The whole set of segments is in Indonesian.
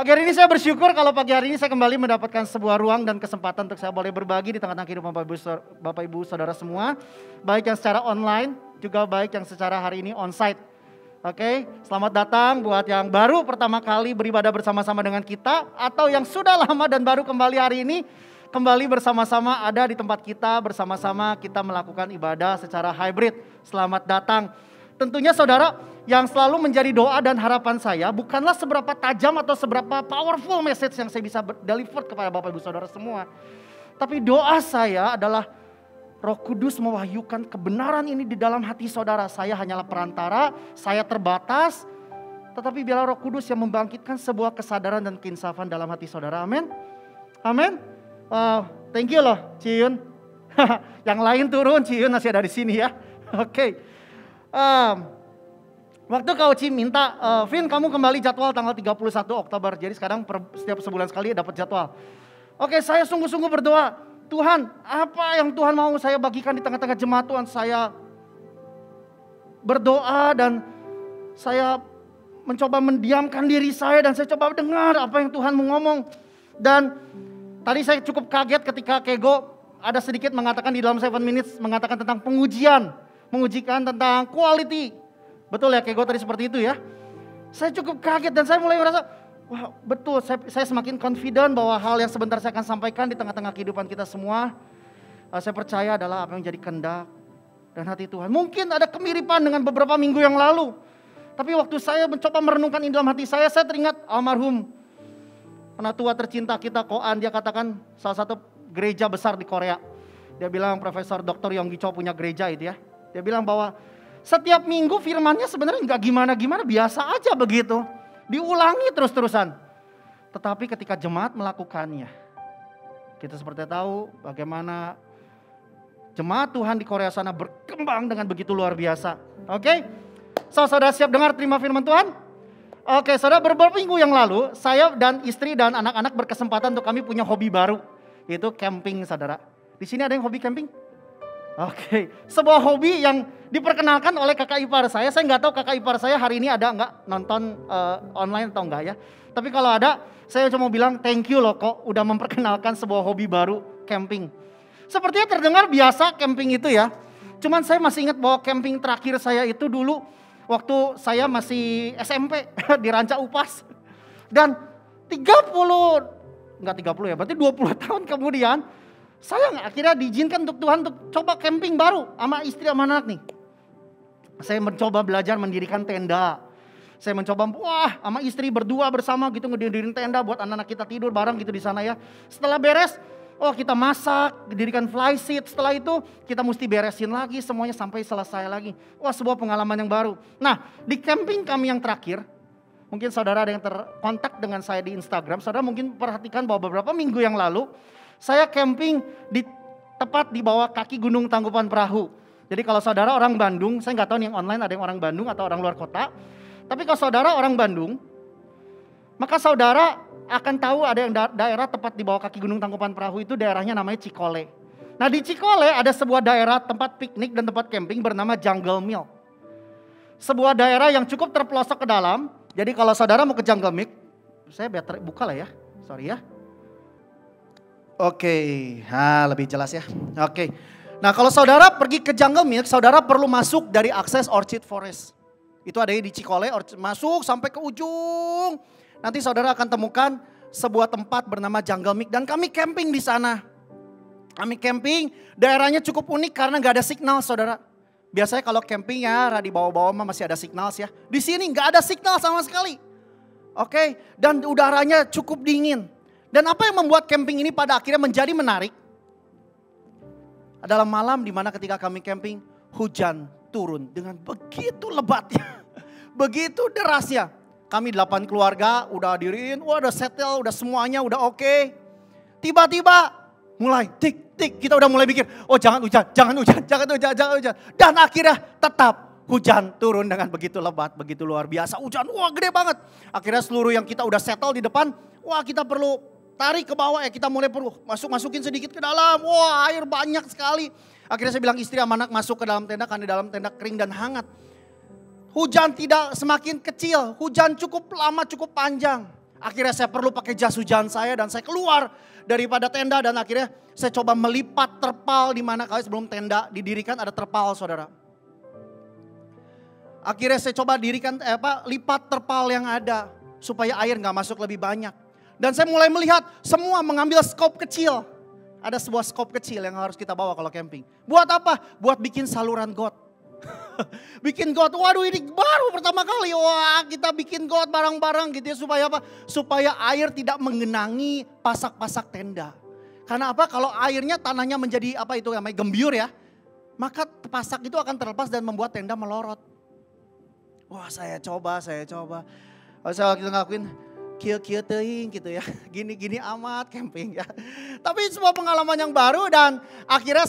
Pagi hari ini saya bersyukur kalau pagi hari ini saya kembali mendapatkan sebuah ruang dan kesempatan untuk saya boleh berbagi di tengah-tengah kehidupan Bapak Ibu Saudara semua. Baik yang secara online, juga baik yang secara hari ini onsite. Oke, selamat datang buat yang baru pertama kali beribadah bersama-sama dengan kita. Atau yang sudah lama dan baru kembali hari ini, kembali bersama-sama ada di tempat kita, bersama-sama kita melakukan ibadah secara hybrid. Selamat datang. Tentunya saudara, yang selalu menjadi doa dan harapan saya bukanlah seberapa tajam atau seberapa powerful message yang saya bisa deliver kepada Bapak Ibu Saudara semua. Tapi doa saya adalah Roh Kudus mewahyukan kebenaran ini di dalam hati saudara. Saya hanyalah perantara, saya terbatas. Tetapi biarlah Roh Kudus yang membangkitkan sebuah kesadaran dan keinsafan dalam hati saudara. Amin. Amin. Thank you loh Ciyun. Yang lain turun, Ciyun masih ada di sini ya. Oke. Waktu Kak Uci minta, Vin kamu kembali jadwal tanggal 31 Oktober. Jadi sekarang setiap sebulan sekali dapat jadwal. Oke, saya sungguh-sungguh berdoa. Tuhan, apa yang Tuhan mau saya bagikan di tengah-tengah jemaat Tuhan. Saya berdoa dan saya mencoba mendiamkan diri saya. Dan saya coba dengar apa yang Tuhan mau ngomong. Dan tadi saya cukup kaget ketika Kego ada sedikit mengatakan di dalam 7 minutes. Mengatakan tentang pengujian. Mengujikan tentang quality. Betul ya, Kego tadi seperti itu ya. Saya cukup kaget dan saya mulai merasa, wah betul, saya semakin confident bahwa hal yang sebentar saya akan sampaikan di tengah-tengah kehidupan kita semua, saya percaya adalah apa yang jadi kehendak dan hati Tuhan. Mungkin ada kemiripan dengan beberapa minggu yang lalu. Tapi waktu saya mencoba merenungkan ini dalam hati saya teringat almarhum penatua tercinta kita, Koan. Dia katakan salah satu gereja besar di Korea. Dia bilang Profesor Dr. Yonggi Cho punya gereja itu ya. Dia bilang bahwa setiap minggu firmannya sebenarnya nggak gimana-gimana, biasa aja begitu. Diulangi terus-terusan. Tetapi ketika jemaat melakukannya, kita seperti tahu bagaimana jemaat Tuhan di Korea sana berkembang dengan begitu luar biasa. Oke? Saudara siap dengar terima firman Tuhan? Oke, saudara, beberapa minggu yang lalu saya dan istri dan anak-anak berkesempatan untuk kami punya hobi baru, yaitu camping, saudara. Di sini ada yang hobi camping? Oke, sebuah hobi yang diperkenalkan oleh kakak ipar saya. Saya nggak tahu kakak ipar saya hari ini ada nggak nonton online atau enggak ya. Tapi kalau ada, saya cuma bilang thank you loh kok udah memperkenalkan sebuah hobi baru, camping. Sepertinya terdengar biasa camping itu ya. Cuman saya masih ingat bahwa camping terakhir saya itu dulu waktu saya masih SMP di Ranca Upas. Dan 30 ya, berarti 20 tahun kemudian saya akhirnya diizinkan untuk Tuhan untuk coba camping baru sama istri sama anak nih. Saya mencoba belajar mendirikan tenda. Saya mencoba sama istri berdua bersama gitu ngedirin tenda buat anak-anak kita tidur bareng gitu di sana ya. Setelah beres, kita masak, dirikan fly seat. Setelah itu kita mesti beresin lagi semuanya sampai selesai lagi. Sebuah pengalaman yang baru. Nah, di camping kami yang terakhir, mungkin saudara ada yang terkontak dengan saya di Instagram. Saudara mungkin perhatikan bahwa beberapa minggu yang lalu saya camping tepat di bawah kaki Gunung Tangkuban Perahu. Jadi kalau saudara orang Bandung, saya nggak tahu nih yang online ada yang orang Bandung atau orang luar kota. Tapi kalau saudara orang Bandung, maka saudara akan tahu ada yang daerah tepat di bawah kaki Gunung Tangkuban Perahu itu daerahnya namanya Cikole. Nah di Cikole ada sebuah daerah tempat piknik dan tempat camping bernama Jungle Mill. Sebuah daerah yang cukup terpelosok ke dalam. Jadi kalau saudara mau ke Jungle Mill, saya buka lah ya, sorry ya. Oke, lebih jelas ya. Oke, nah kalau saudara pergi ke Jungle Mill, saudara perlu masuk dari akses Orchid Forest. Itu ada di Cikole, masuk sampai ke ujung. Nanti saudara akan temukan sebuah tempat bernama Jungle Mill dan kami camping di sana. Kami camping, daerahnya cukup unik karena nggak ada signal, saudara. Biasanya kalau camping ya di bawah-bawah masih ada signal ya. Di sini nggak ada signal sama sekali. Oke, dan udaranya cukup dingin. Dan apa yang membuat camping ini pada akhirnya menjadi menarik? Adalah malam di mana ketika kami camping, hujan turun dengan begitu lebatnya. Begitu derasnya. Kami 8 keluarga udah diriin, udah settle, udah semuanya udah oke. Tiba-tiba mulai tik, kita udah mulai pikir, jangan hujan. Dan akhirnya tetap hujan turun dengan begitu lebat, begitu luar biasa. Hujan, gede banget. Akhirnya seluruh yang kita udah settle di depan, kita perlu tarik ke bawah kita mulai perlu masukin sedikit ke dalam. Air banyak sekali. Akhirnya saya bilang istri sama anak masuk ke dalam tenda karena di dalam tenda kering dan hangat. Hujan tidak semakin kecil, hujan cukup lama, cukup panjang. Akhirnya saya perlu pakai jas hujan saya dan saya keluar daripada tenda dan akhirnya saya coba melipat terpal di mana kali sebelum tenda didirikan ada terpal saudara. Akhirnya saya coba lipat terpal yang ada supaya air nggak masuk lebih banyak. Dan saya mulai melihat semua mengambil skop kecil. Ada sebuah skop kecil yang harus kita bawa kalau camping. Buat apa? Buat bikin saluran got. Bikin got, waduh ini baru pertama kali. Wah kita bikin got barang-barang gitu ya supaya apa? Supaya air tidak menggenangi pasak-pasak tenda. Karena apa? Kalau airnya tanahnya menjadi apa itu namanya gembyur ya. Maka pasak itu akan terlepas dan membuat tenda melorot. Wah saya coba. Saya waktu itu ngakuin kieu teuing gitu ya. Gini amat camping ya. Tapi sebuah pengalaman yang baru dan akhirnya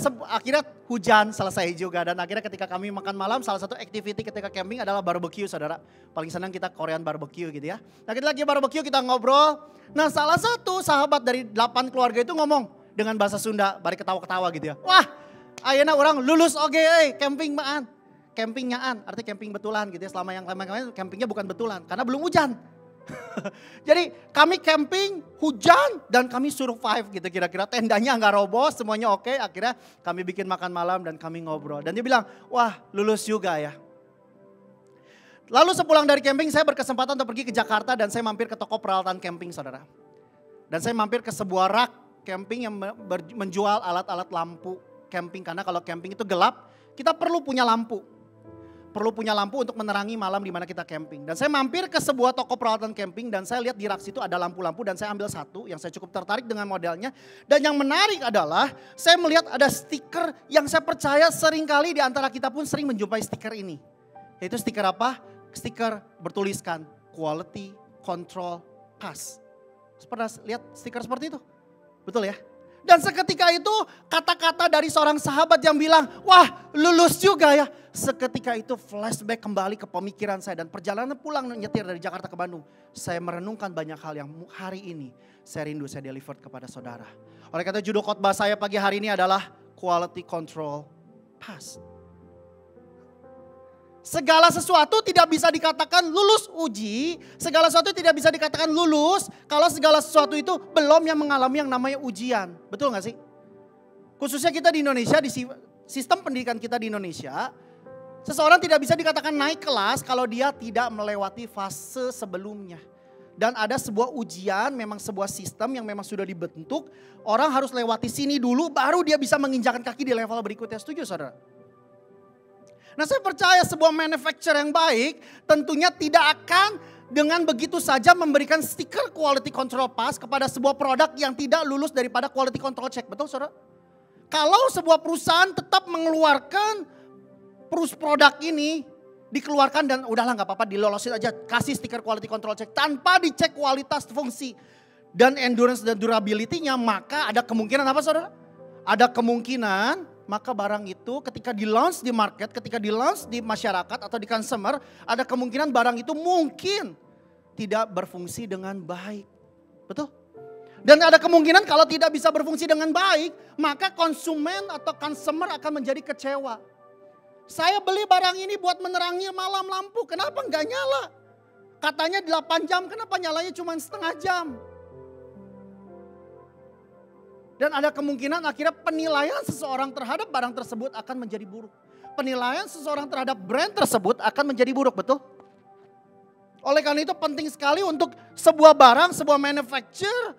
hujan selesai juga. Dan akhirnya ketika kami makan malam salah satu activity ketika camping adalah barbecue saudara. Paling senang kita Korean barbecue gitu ya. Nah kita lagi barbecue kita ngobrol. Nah salah satu sahabat dari 8 keluarga itu ngomong dengan bahasa Sunda. Bari ketawa-ketawa gitu ya. Wah ayeuna orang lulus oge camping maan. Campingyaan artinya camping betulan gitu ya. Selama yang kemarin campingnya bukan betulan karena belum hujan. Jadi kami camping, hujan dan kami survive gitu kira-kira tendanya nggak roboh semuanya oke. Akhirnya kami bikin makan malam dan kami ngobrol. Dan dia bilang wah lulus juga ya. Lalu sepulang dari camping saya berkesempatan untuk pergi ke Jakarta dan saya mampir ke toko peralatan camping saudara. Dan saya mampir ke sebuah rak camping yang menjual alat-alat lampu camping. Karena kalau camping itu gelap kita perlu punya lampu. Perlu punya lampu untuk menerangi malam di mana kita camping. Dan saya mampir ke sebuah toko peralatan camping dan saya lihat di rak situ ada lampu-lampu dan saya ambil satu yang saya cukup tertarik dengan modelnya. Dan yang menarik adalah saya melihat ada stiker yang saya percaya seringkali di antara kita pun sering menjumpai stiker ini. Yaitu stiker apa? Stiker bertuliskan Quality Control Pass. Pernah lihat stiker seperti itu? Betul ya? Dan seketika itu kata-kata dari seorang sahabat yang bilang, wah lulus juga ya. Seketika itu flashback kembali ke pemikiran saya dan perjalanan pulang nyetir dari Jakarta ke Bandung. Saya merenungkan banyak hal yang hari ini saya rindu saya deliver kepada saudara. Oleh karena judul khotbah saya pagi hari ini adalah Quality Control Pass. Segala sesuatu tidak bisa dikatakan lulus uji. Segala sesuatu tidak bisa dikatakan lulus kalau segala sesuatu itu belum yang mengalami yang namanya ujian. Betul gak sih? Khususnya kita di Indonesia, di sistem pendidikan kita di Indonesia. Seseorang tidak bisa dikatakan naik kelas kalau dia tidak melewati fase sebelumnya. Dan ada sebuah ujian, memang sebuah sistem yang memang sudah dibentuk. Orang harus lewati sini dulu baru dia bisa menginjakan kaki di level berikutnya. Setuju saudara? Nah saya percaya sebuah manufacturer yang baik tentunya tidak akan dengan begitu saja memberikan stiker quality control pass kepada sebuah produk yang tidak lulus daripada quality control check. Betul saudara? Kalau sebuah perusahaan tetap mengeluarkan produk ini dikeluarkan dan udahlah gak apa-apa dilolosin aja kasih stiker quality control check tanpa dicek kualitas fungsi dan endurance dan durability-nya maka ada kemungkinan apa saudara? Ada kemungkinan maka barang itu ketika di launch di market, ketika di launch di masyarakat atau di consumer, ada kemungkinan barang itu mungkin tidak berfungsi dengan baik. Betul? Dan ada kemungkinan kalau tidak bisa berfungsi dengan baik, maka konsumen atau consumer akan menjadi kecewa. Saya beli barang ini buat menerangi malam lampu, kenapa enggak nyala? Katanya 8 jam, kenapa nyalanya cuma setengah jam? Dan ada kemungkinan akhirnya penilaian seseorang terhadap barang tersebut akan menjadi buruk. Penilaian seseorang terhadap brand tersebut akan menjadi buruk, betul? Oleh karena itu penting sekali untuk sebuah barang, sebuah manufacturer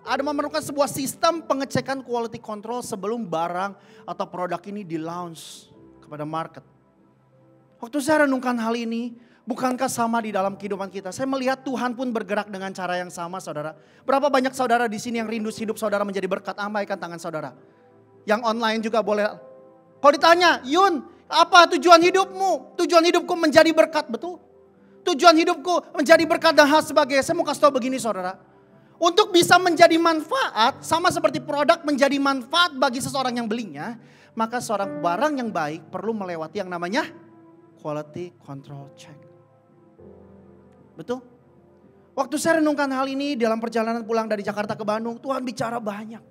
ada memerlukan sebuah sistem pengecekan quality control sebelum barang atau produk ini di launch kepada market. Waktu saya renungkan hal ini, bukankah sama di dalam kehidupan kita? Saya melihat Tuhan pun bergerak dengan cara yang sama saudara. Berapa banyak saudara di sini yang rindu hidup saudara menjadi berkat? Ambaikan tangan saudara. Yang online juga boleh. Kalau ditanya, Yun apa tujuan hidupmu? Tujuan hidupku menjadi berkat, betul? Tujuan hidupku menjadi berkat dan hal sebagainya. Saya mau kasih tahu begini saudara. Untuk bisa menjadi manfaat, sama seperti produk menjadi manfaat bagi seseorang yang belinya. Maka seorang barang yang baik perlu melewati yang namanya quality control check. Betul? Waktu saya renungkan hal ini dalam perjalanan pulang dari Jakarta ke Bandung, Tuhan bicara banyak.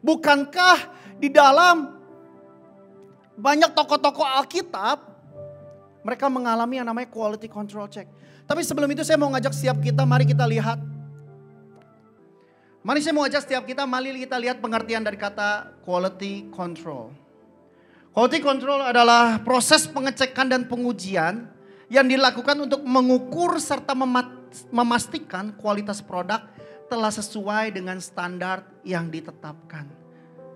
Bukankah di dalam banyak tokoh-tokoh Alkitab, Mereka mengalami yang namanya quality control check. Tapi sebelum itu saya mau ngajak setiap kita, mari kita lihat. Mari saya mau ajak setiap kita, mari kita lihat pengertian dari kata quality control. Quality control adalah proses pengecekan dan pengujian yang dilakukan untuk mengukur serta memastikan kualitas produk telah sesuai dengan standar yang ditetapkan.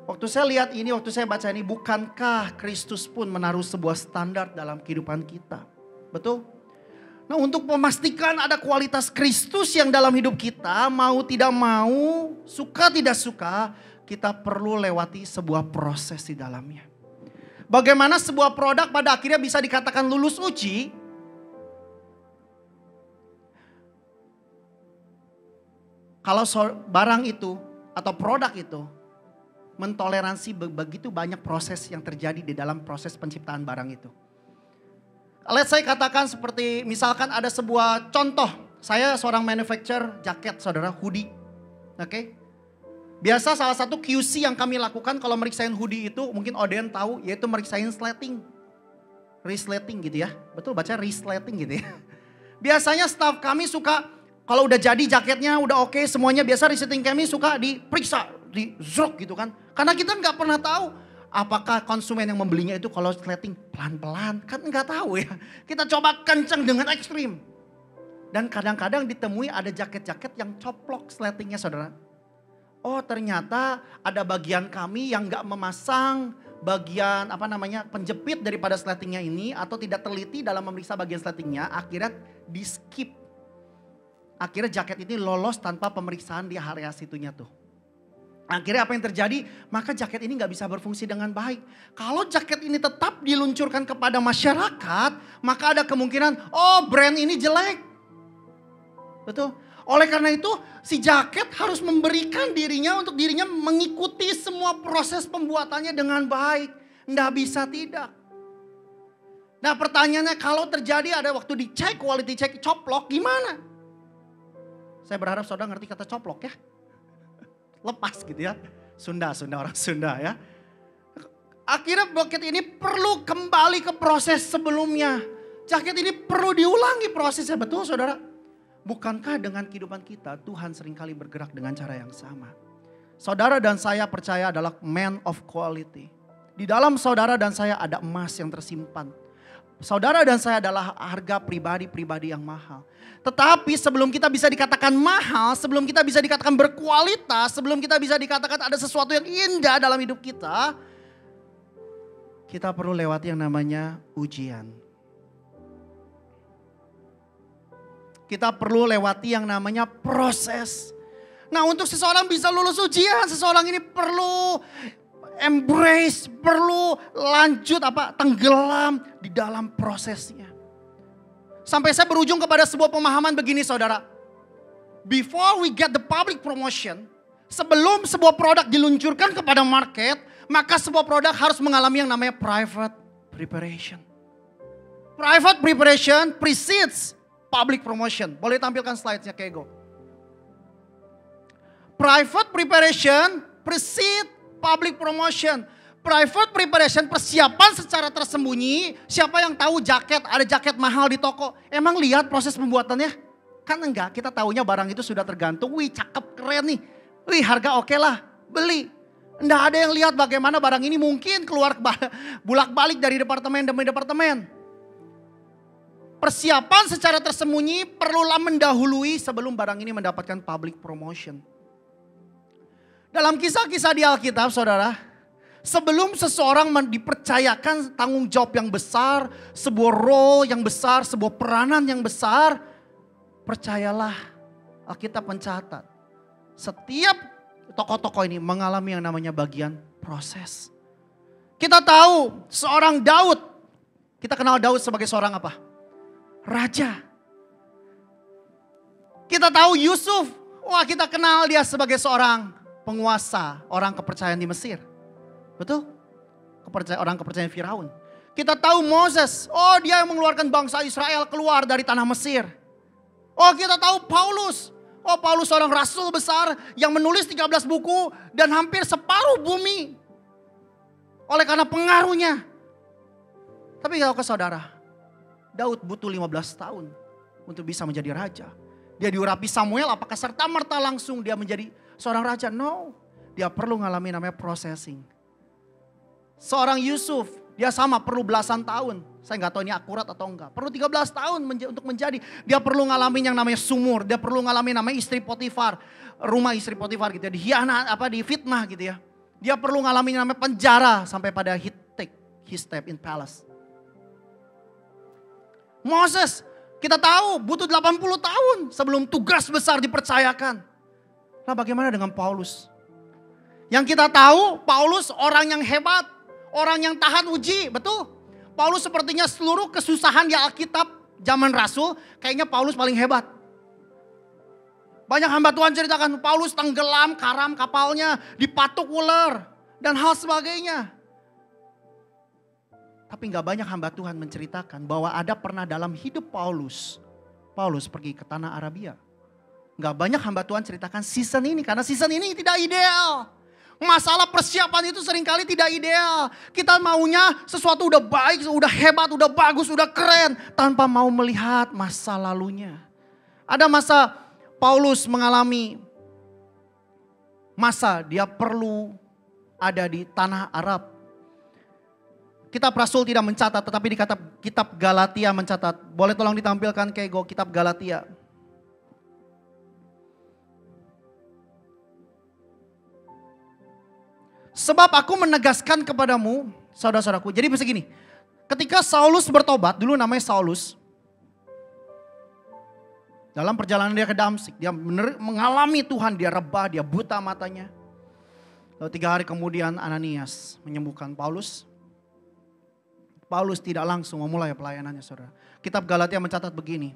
Waktu saya lihat ini, waktu saya baca ini, bukankah Kristus pun menaruh sebuah standar dalam kehidupan kita? Betul? Nah, untuk memastikan ada kualitas Kristus yang dalam hidup kita, mau tidak mau, suka tidak suka, kita perlu lewati sebuah proses di dalamnya. Bagaimana sebuah produk pada akhirnya bisa dikatakan lulus uji? Kalau barang itu atau produk itu mentoleransi begitu banyak proses yang terjadi di dalam proses penciptaan barang itu. Let's say katakan seperti misalkan ada sebuah contoh. Saya seorang manufacturer jaket saudara, hoodie. Oke. Biasa salah satu QC yang kami lakukan kalau meriksain hoodie itu mungkin Oden tahu yaitu meriksain slating. Resleting gitu ya. Betul baca resleting gitu ya. Biasanya staff kami suka kalau udah jadi jaketnya udah oke semuanya biasa resleting kami suka diperiksa, di zrok gitu kan. Karena kita nggak pernah tahu apakah konsumen yang membelinya itu kalau sleting pelan-pelan? Kan nggak tahu ya. Kita coba kencang dengan ekstrim. Dan kadang-kadang ditemui ada jaket-jaket yang coplok sletingnya saudara. Oh ternyata ada bagian kami yang nggak memasang bagian penjepit daripada sletingnya ini. Atau tidak teliti dalam memeriksa bagian sletingnya. Akhirnya di skip. Akhirnya jaket ini lolos tanpa pemeriksaan di area situnya tuh. Akhirnya apa yang terjadi? Maka jaket ini gak bisa berfungsi dengan baik. Kalau jaket ini tetap diluncurkan kepada masyarakat, maka ada kemungkinan, oh brand ini jelek. Betul? Oleh karena itu, si jaket harus memberikan dirinya untuk dirinya mengikuti semua proses pembuatannya dengan baik. Nggak bisa tidak. Nah pertanyaannya kalau terjadi ada waktu dicek, quality check, coplok gimana? Saya berharap saudara ngerti kata coplok ya. Lepas gitu ya. Sunda orang Sunda ya. Akhirnya jaket ini perlu kembali ke proses sebelumnya. Jaket ini perlu diulangi prosesnya. Betul saudara? Bukankah dengan kehidupan kita Tuhan seringkali bergerak dengan cara yang sama? Saudara dan saya percaya adalah man of quality. Di dalam saudara dan saya ada emas yang tersimpan. Saudara dan saya adalah harga pribadi yang mahal. Tetapi sebelum kita bisa dikatakan mahal, sebelum kita bisa dikatakan berkualitas, sebelum kita bisa dikatakan ada sesuatu yang indah dalam hidup kita, kita perlu lewati yang namanya ujian. Kita perlu lewati yang namanya proses. Nah untuk seseorang bisa lulus ujian, seseorang ini perlu embrace, perlu lanjut tenggelam di dalam prosesnya. Sampai saya berujung kepada sebuah pemahaman begini saudara. Before we get the public promotion, sebelum sebuah produk diluncurkan kepada market, maka sebuah produk harus mengalami yang namanya private preparation. Private preparation precedes public promotion. Boleh tampilkan slide-nya Kego. Private preparation precedes public promotion. Private preparation, persiapan secara tersembunyi. Siapa yang tahu ada jaket mahal di toko. Emang lihat proses pembuatannya? Kan enggak, kita tahunya barang itu sudah tergantung. Wih cakep keren nih. Wih harga oke lah, beli. Enggak ada yang lihat bagaimana barang ini mungkin keluar bulak-balik dari departemen demi departemen. Persiapan secara tersembunyi perlulah mendahului sebelum barang ini mendapatkan public promotion. Dalam kisah-kisah di Alkitab saudara, sebelum seseorang dipercayakan tanggung jawab yang besar, sebuah role yang besar, sebuah peranan yang besar, percayalah Alkitab mencatat. Setiap tokoh-tokoh ini mengalami yang namanya bagian proses. Kita tahu seorang Daud, kita kenal Daud sebagai seorang apa? Raja. Kita tahu Yusuf, wah kita kenal dia sebagai seorang penguasa, orang kepercayaan di Mesir. Betul? Orang kepercayaan Firaun. Kita tahu Moses. Oh dia yang mengeluarkan bangsa Israel keluar dari tanah Mesir. Oh kita tahu Paulus. Oh Paulus seorang rasul besar yang menulis 13 buku dan hampir separuh bumi. Oleh karena pengaruhnya. Tapi kalau ke saudara. Daud butuh 15 tahun untuk bisa menjadi raja. Dia diurapi Samuel, apakah serta-merta langsung dia menjadi seorang raja? No, dia perlu ngalamin namanya processing. Seorang Yusuf, dia sama perlu belasan tahun. Saya nggak tahu ini akurat atau enggak. Perlu 13 tahun untuk menjadi. Dia perlu ngalamin yang namanya sumur. Dia perlu ngalamin namanya istri Potifar. Rumah istri Potifar gitu ya. Dihianat, difitnah gitu ya. Dia perlu ngalamin namanya penjara sampai pada he step in palace. Moses, kita tahu butuh 80 tahun sebelum tugas besar dipercayakan. Nah bagaimana dengan Paulus? Yang kita tahu Paulus orang yang hebat. Orang yang tahan uji, betul. Paulus sepertinya seluruh kesusahan di Alkitab zaman Rasul, kayaknya Paulus paling hebat. Banyak hamba Tuhan ceritakan, Paulus tenggelam, karam kapalnya, dipatuk ular, dan hal sebagainya. Tapi gak banyak hamba Tuhan menceritakan bahwa ada pernah dalam hidup Paulus pergi ke tanah Arabia. Gak banyak hamba Tuhan ceritakan season ini, karena season ini tidak ideal. Masalah persiapan itu seringkali tidak ideal. Kita maunya sesuatu udah baik, udah hebat, udah bagus, udah keren. Tanpa mau melihat masa lalunya. Ada masa Paulus mengalami masa dia perlu ada di tanah Arab. Kitab Rasul tidak mencatat, tetapi di kitab Galatia mencatat. Boleh tolong ditampilkan Kego, kitab Galatia. Sebab aku menegaskan kepadamu, saudara-saudaraku. Jadi begini, ketika Saulus bertobat, dulu namanya Saulus. Dalam perjalanan dia ke Damsik, dia mengalami Tuhan, dia rebah, dia buta matanya. Lalu 3 hari kemudian Ananias menyembuhkan Paulus. Paulus tidak langsung memulai pelayanannya, saudara. Kitab Galatia mencatat begini.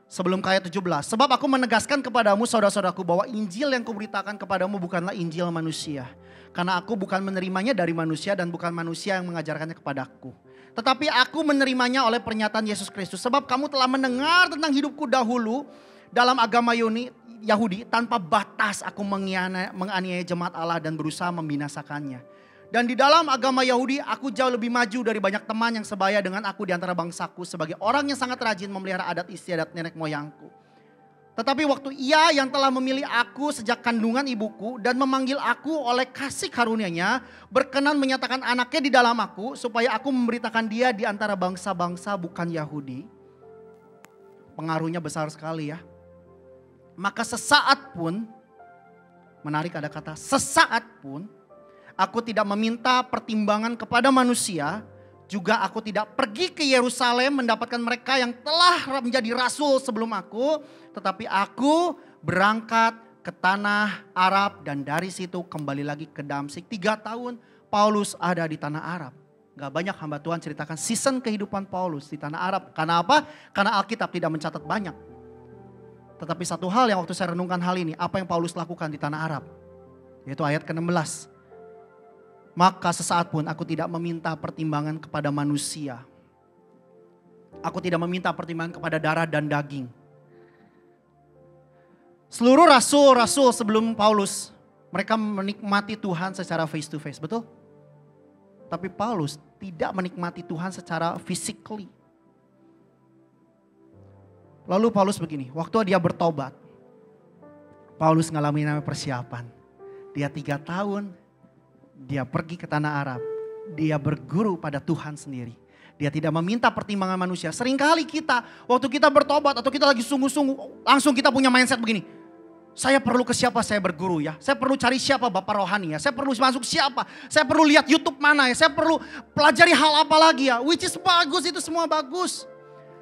Sebelum ayat 17. Sebab aku menegaskan kepadamu saudara-saudaraku bahwa Injil yang kuberitakan kepadamu bukanlah Injil manusia. Karena aku bukan menerimanya dari manusia dan bukan manusia yang mengajarkannya kepadaku. Tetapi aku menerimanya oleh pernyataan Yesus Kristus. Sebab kamu telah mendengar tentang hidupku dahulu dalam agama Yahudi. Tanpa batas aku menganiaya jemaat Allah dan berusaha membinasakannya. Dan di dalam agama Yahudi aku jauh lebih maju dari banyak teman yang sebaya dengan aku di antara bangsaku. Sebagai orang yang sangat rajin memelihara adat istiadat nenek moyangku. Tetapi waktu Ia yang telah memilih aku sejak kandungan ibuku dan memanggil aku oleh kasih karunia-Nya, berkenan menyatakan anaknya di dalam aku supaya aku memberitakan dia di antara bangsa-bangsa bukan Yahudi. Pengaruhnya besar sekali ya. Maka sesaat pun, menarik ada kata sesaat pun, aku tidak meminta pertimbangan kepada manusia. Juga aku tidak pergi ke Yerusalem mendapatkan mereka yang telah menjadi rasul sebelum aku. Tetapi aku berangkat ke tanah Arab dan dari situ kembali lagi ke Damsik. 3 tahun Paulus ada di tanah Arab. Gak banyak hamba Tuhan ceritakan season kehidupan Paulus di tanah Arab. Karena apa? Karena Alkitab tidak mencatat banyak. Tetapi satu hal yang waktu saya renungkan hal ini, apa yang Paulus lakukan di tanah Arab? Yaitu ayat ke-16. Maka sesaat pun aku tidak meminta pertimbangan kepada manusia. Aku tidak meminta pertimbangan kepada darah dan daging. Seluruh rasul-rasul sebelum Paulus, mereka menikmati Tuhan secara face to face, betul? Tapi Paulus tidak menikmati Tuhan secara physically. Lalu Paulus begini, waktu dia bertobat, Paulus ngalamin namanya persiapan. Dia 3 tahun, dia pergi ke tanah Arab. Dia berguru pada Tuhan sendiri. Dia tidak meminta pertimbangan manusia. Seringkali kita, waktu kita bertobat atau kita lagi sungguh-sungguh, langsung kita punya mindset begini. Saya perlu ke siapa saya berguru ya. Saya perlu cari siapa bapak rohani ya. Saya perlu masuk siapa. Saya perlu lihat YouTube mana ya. Saya perlu pelajari hal apa lagi ya. Which is bagus, itu semua bagus.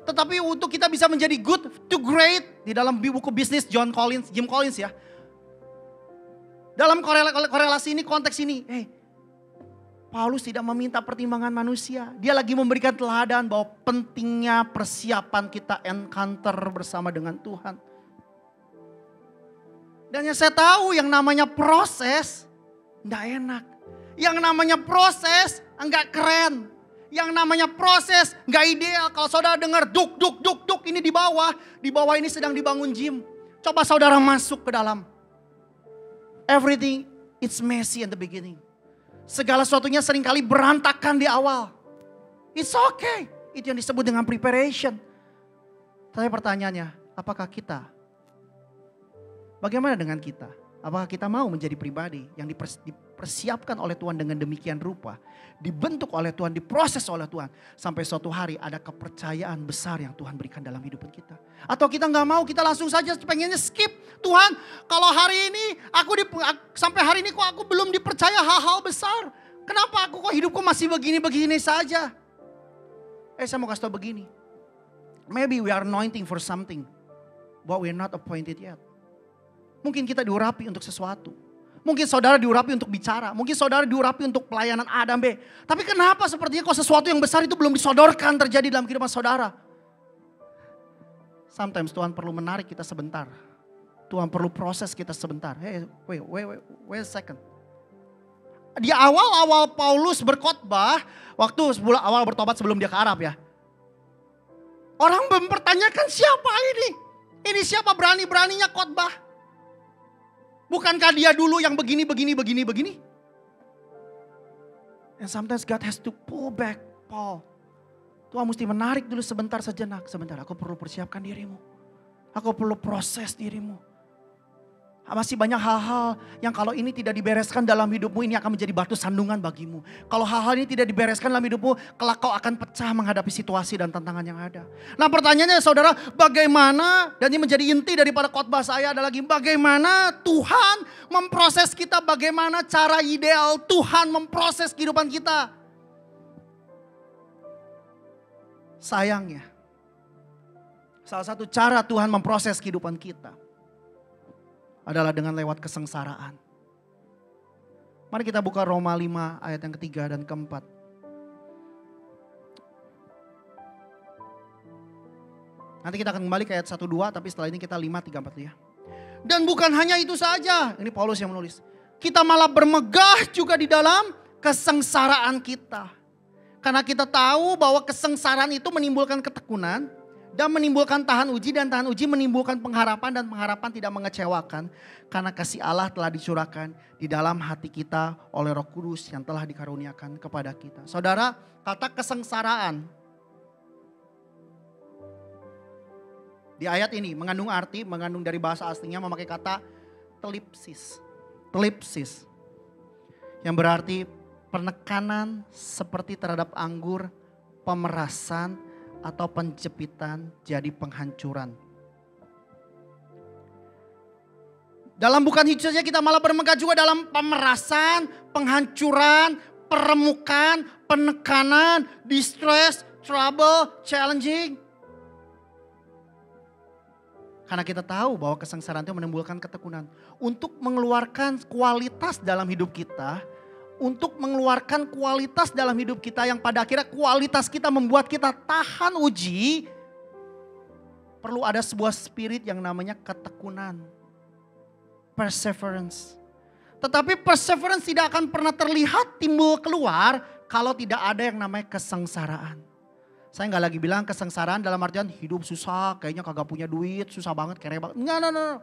Tetapi untuk kita bisa menjadi good to great. Di dalam buku bisnis Jim Collins ya. Dalam korelasi ini, konteks ini. Paulus tidak meminta pertimbangan manusia. Dia lagi memberikan teladan bahwa pentingnya persiapan kita encounter bersama dengan Tuhan. Dan yang saya tahu yang namanya proses enggak enak. Yang namanya proses enggak keren. Yang namanya proses enggak ideal. Kalau saudara dengar duk ini di bawah ini sedang dibangun gym. Coba saudara masuk ke dalam. Everything it's messy in the beginning. Segala sesuatunya seringkali berantakan di awal. It's okay. Itu yang disebut dengan preparation. Tapi pertanyaannya, apakah kita? Bagaimana dengan kita? Apakah kita mau menjadi pribadi yang dipersiapkan oleh Tuhan dengan demikian rupa. Dibentuk oleh Tuhan, diproses oleh Tuhan. Sampai suatu hari ada kepercayaan besar yang Tuhan berikan dalam hidup kita. Atau kita gak mau, kita langsung saja pengennya skip. Tuhan, kalau hari ini, sampai hari ini kok aku belum dipercaya hal-hal besar. Kenapa kok hidupku masih begini-begini saja? Saya mau kasih tau begini. Maybe we are anointing for something, but we are not appointed yet. Mungkin kita diurapi untuk sesuatu. Mungkin saudara diurapi untuk bicara. Mungkin saudara diurapi untuk pelayanan A dan B. Tapi kenapa sepertinya kok sesuatu yang besar itu belum disodorkan terjadi dalam kehidupan saudara? Sometimes Tuhan perlu menarik kita sebentar. Tuhan perlu proses kita sebentar. Hey, wait a second. Di awal-awal Paulus berkhotbah, waktu awal bertobat sebelum dia ke Arab ya. Orang mempertanyakan siapa ini? Ini siapa berani-beraninya khotbah? Bukankah dia dulu yang begini. And sometimes God has to pull back Paul. Tuhan mesti menarik dulu sebentar sejenak. Sebentar, aku perlu persiapkan dirimu. Aku perlu proses dirimu. Masih banyak hal-hal yang kalau ini tidak dibereskan dalam hidupmu, ini akan menjadi batu sandungan bagimu. Kalau hal-hal ini tidak dibereskan dalam hidupmu, kelak kau akan pecah menghadapi situasi dan tantangan yang ada. Nah pertanyaannya saudara, bagaimana, dan ini menjadi inti daripada khotbah saya adalah bagaimana Tuhan memproses kita, bagaimana cara ideal Tuhan memproses kehidupan kita. Sayangnya, salah satu cara Tuhan memproses kehidupan kita adalah dengan lewat kesengsaraan. Mari kita buka Roma 5 ayat yang ketiga dan keempat. Nanti kita akan kembali ke ayat 1-2, tapi setelah ini kita 5-3-4 ya. Dan bukan hanya itu saja, ini Paulus yang menulis. Kita malah bermegah juga di dalam kesengsaraan kita. Karena kita tahu bahwa kesengsaraan itu menimbulkan ketekunan. Dan menimbulkan tahan uji, dan tahan uji menimbulkan pengharapan, dan pengharapan tidak mengecewakan. Karena kasih Allah telah dicurahkan di dalam hati kita oleh Roh Kudus yang telah dikaruniakan kepada kita. Saudara, kata kesengsaraan di ayat ini mengandung arti, mengandung dari bahasa aslinya memakai kata telipsis. Telipsis. Yang berarti penekanan seperti terhadap anggur, pemerasan, atau penjepitan jadi penghancuran. Dalam bukan itu saja kita malah bermegah juga dalam pemerasan, penghancuran, peremukan, penekanan, distress, trouble, challenging. Karena kita tahu bahwa kesengsaraan itu menimbulkan ketekunan. Untuk mengeluarkan kualitas dalam hidup kita, untuk mengeluarkan kualitas dalam hidup kita yang pada akhirnya kualitas kita membuat kita tahan uji. Perlu ada sebuah spirit yang namanya ketekunan. Perseverance. Tetapi perseverance tidak akan pernah terlihat timbul keluar kalau tidak ada yang namanya kesengsaraan. Saya nggak lagi bilang kesengsaraan dalam artian hidup susah, kayaknya kagak punya duit, susah banget, kere banget. Enggak.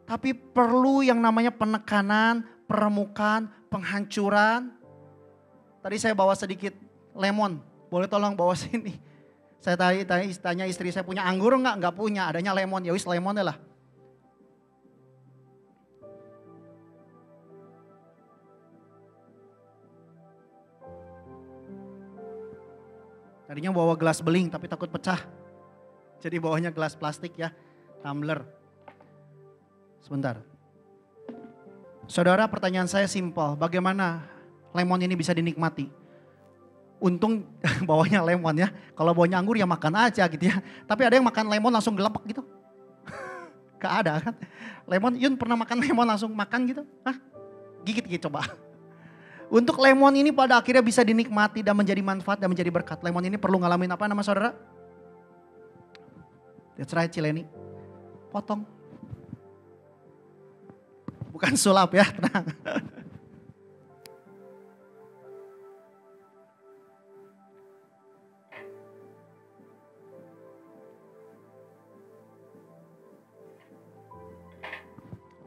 Tapi perlu yang namanya penekanan, peremukan, penghancuran. Tadi saya bawa sedikit lemon. Boleh tolong bawa sini. Saya tanya istri saya punya anggur enggak? Enggak punya, adanya lemon. Ya wis lemonnya lah. Tadinya bawa gelas beling tapi takut pecah. Jadi bawanya gelas plastik ya, tumbler. Sebentar. Saudara, pertanyaan saya simpel. Bagaimana lemon ini bisa dinikmati? Untung bawanya lemon ya. Kalau bawanya anggur ya makan aja gitu ya. Tapi ada yang makan lemon langsung gelepek gitu. Gak ada kan. Lemon, Yun pernah makan lemon langsung makan gitu? Hah? Gigit gitu coba. Untuk lemon ini pada akhirnya bisa dinikmati dan menjadi manfaat dan menjadi berkat. Lemon ini perlu ngalamin apa nama saudara? That's right, Cileni. Potong. Bukan sulap ya, tenang.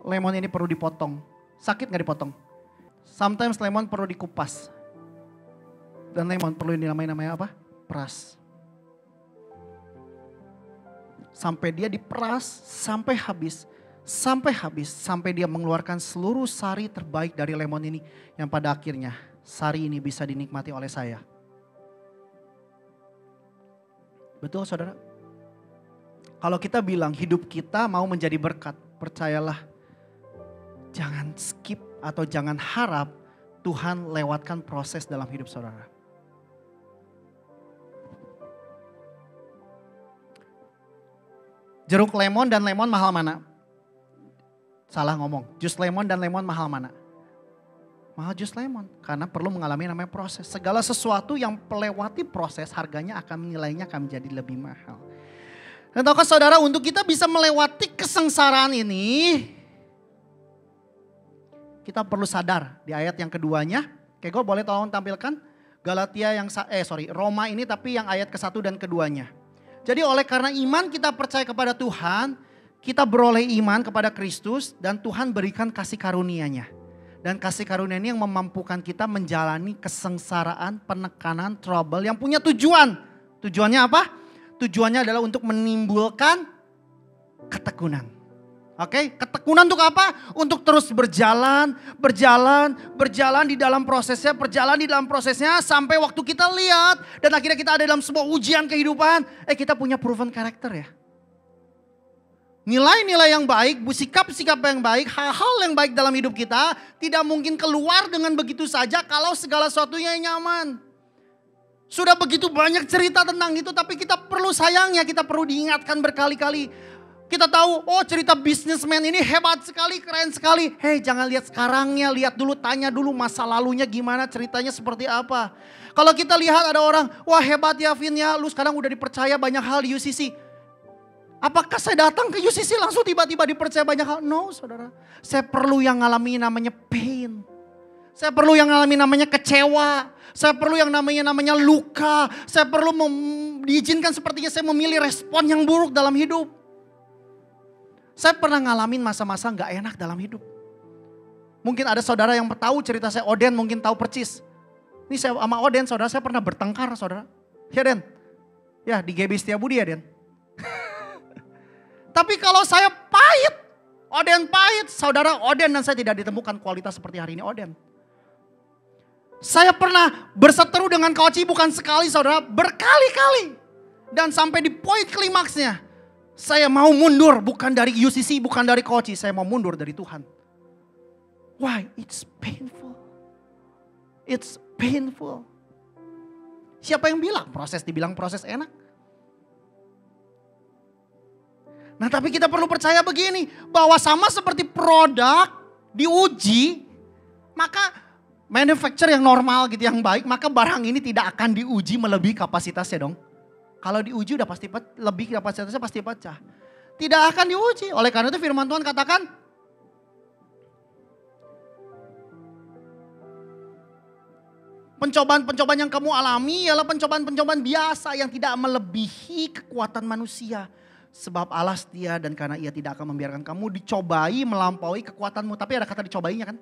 Lemon ini perlu dipotong. Sakit gak dipotong? Sometimes lemon perlu dikupas. Dan lemon perlu namanya apa? Peras. Sampai dia diperas, sampai habis. Sampai dia mengeluarkan seluruh sari terbaik dari lemon ini. Yang pada akhirnya sari ini bisa dinikmati oleh saya. Betul saudara? Kalau kita bilang hidup kita mau menjadi berkat, percayalah. Jangan skip atau jangan harap Tuhan lewatkan proses dalam hidup saudara. Jeruk lemon dan lemon mahal mana? Salah ngomong. Jus lemon dan lemon mahal mana? Mahal jus lemon. Karena perlu mengalami namanya proses. Segala sesuatu yang melewati proses harganya nilainya akan menjadi lebih mahal. Dan tahukah saudara, untuk kita bisa melewati kesengsaraan ini, kita perlu sadar di ayat yang keduanya. Kego boleh tolong tampilkan Roma ini tapi yang ayat ke-1 dan keduanya. Jadi oleh karena iman kita percaya kepada Tuhan, kita beroleh iman kepada Kristus dan Tuhan berikan kasih karunia-Nya. Dan kasih karunia ini yang memampukan kita menjalani kesengsaraan, penekanan, trouble yang punya tujuan. Tujuannya apa? Tujuannya adalah untuk menimbulkan ketekunan. Oke, ketekunan untuk apa? Untuk terus berjalan di dalam prosesnya sampai waktu kita lihat dan akhirnya kita ada dalam sebuah ujian kehidupan, kita punya proven karakter ya. Nilai-nilai yang baik, sikap-sikap yang baik, hal-hal yang baik dalam hidup kita tidak mungkin keluar dengan begitu saja kalau segala sesuatunya nyaman. Sudah begitu banyak cerita tentang itu, tapi kita perlu diingatkan berkali-kali. Kita tahu, cerita bisnismen ini hebat sekali, keren sekali. Hei, jangan lihat sekarangnya, lihat dulu, tanya dulu masa lalunya gimana, ceritanya seperti apa. Kalau kita lihat ada orang, wah hebat ya Vin ya, lu sekarang udah dipercaya banyak hal di UCC. Apakah saya datang ke UCC langsung tiba-tiba dipercaya banyak hal? No saudara, saya perlu yang ngalami namanya pain. Saya perlu yang ngalami namanya kecewa. Saya perlu yang namanya luka. Saya perlu diizinkan sepertinya saya memilih respon yang buruk dalam hidup. Saya pernah ngalamin masa-masa gak enak dalam hidup. Mungkin ada saudara yang tahu cerita saya, Oden mungkin tahu percis. Ini saya sama Oden saudara, saya pernah bertengkar saudara. Ya Den, ya di GB Setiabudi ya Den. Tapi kalau saya pahit, Oden pahit, saudara Oden dan saya tidak ditemukan kualitas seperti hari ini Oden. Saya pernah berseteru dengan Koci bukan sekali saudara, berkali-kali. Dan sampai di poin klimaksnya, saya mau mundur bukan dari UCC, bukan dari Koci, saya mau mundur dari Tuhan. Why? It's painful. It's painful. Siapa yang bilang dibilang proses enak? Nah tapi kita perlu percaya begini, bahwa sama seperti produk diuji, maka manufacturer yang normal gitu, yang baik, maka barang ini tidak akan diuji melebihi kapasitasnya dong. Kalau diuji udah pasti lebih kapasitasnya pasti pecah. Tidak akan diuji. Oleh karena itu firman Tuhan katakan, pencobaan-pencobaan yang kamu alami ialah pencobaan-pencobaan biasa yang tidak melebihi kekuatan manusia. Sebab Allah setia dan karena Ia tidak akan membiarkan kamu dicobai melampaui kekuatanmu. Tapi ada kata dicobainya kan?